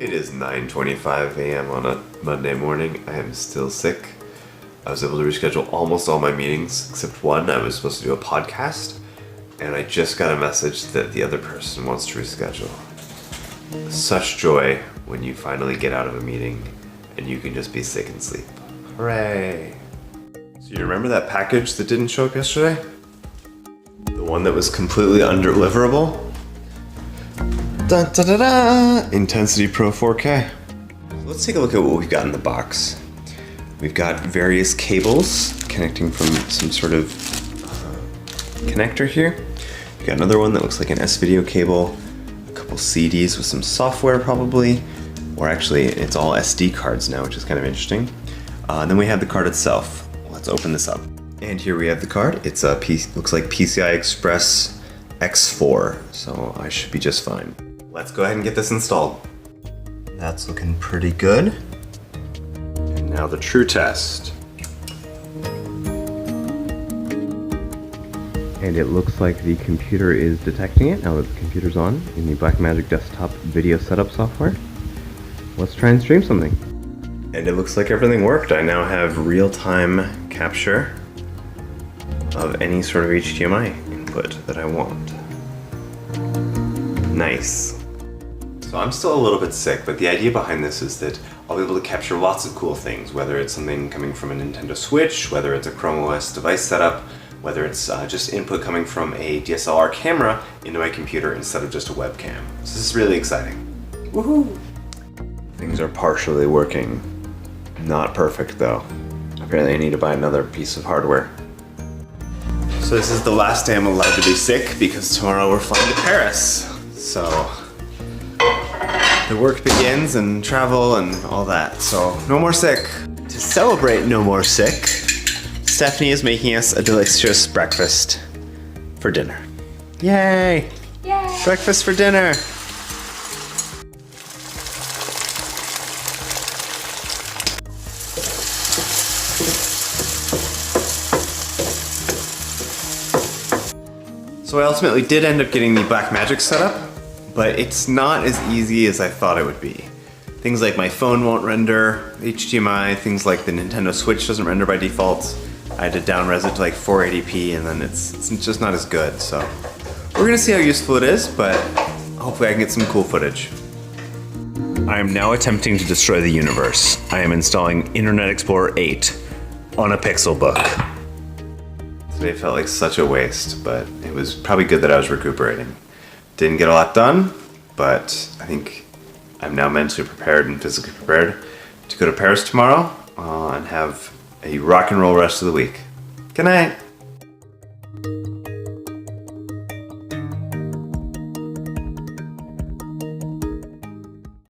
It is 9:25 a.m. on a Monday morning. I am still sick. I was able to reschedule almost all my meetings except one. I was supposed to do a podcast, and I just got a message that the other person wants to reschedule. Such joy when you finally get out of a meeting and you can just be sick and sleep. Hooray! So you remember that package that didn't show up yesterday? The one that was completely undeliverable? Dun, da, da, da. Intensity Pro 4K. Let's take a look at what we've got in the box. We've got various cables connecting from some sort of connector here. We've got another one that looks like an S-video cable, a couple CDs with some software probably, or actually it's all SD cards now, which is kind of interesting. And then we have the card itself. Let's open this up. And here we have the card. It's a looks like PCI Express X4, so I should be just fine. Let's go ahead and get this installed. That's looking pretty good. And now the true test. And it looks like the computer is detecting it now that the computer's on in the Blackmagic desktop video setup software. Let's try and stream something. And it looks like everything worked. I now have real-time capture of any sort of HDMI input that I want. Nice. So I'm still a little bit sick, but the idea behind this is that I'll be able to capture lots of cool things, whether it's something coming from a Nintendo Switch, whether it's a Chrome OS device setup, whether it's just input coming from a DSLR camera into my computer instead of just a webcam. So this is really exciting. Woohoo! Things are partially working. Not perfect though. Apparently I need to buy another piece of hardware. So this is the last day I'm allowed to be sick because tomorrow we're flying to Paris. So the work begins and travel and all that. So no more sick. To celebrate no more sick, Stephanie is making us a delicious breakfast for dinner. Yay! Yay! Breakfast for dinner! So I ultimately did end up getting the Blackmagic setup, but it's not as easy as I thought it would be. Things like my phone won't render HDMI, things like the Nintendo Switch doesn't render by default. I had to down-res it to like 480p and then it's just not as good, so we're gonna see how useful it is, but hopefully I can get some cool footage. I am now attempting to destroy the universe. I am installing Internet Explorer 8 on a Pixelbook. Today felt like such a waste, but it was probably good that I was recuperating. Didn't get a lot done, but I think I'm now mentally prepared and physically prepared to go to Paris tomorrow and have a rock and roll rest of the week. Good night.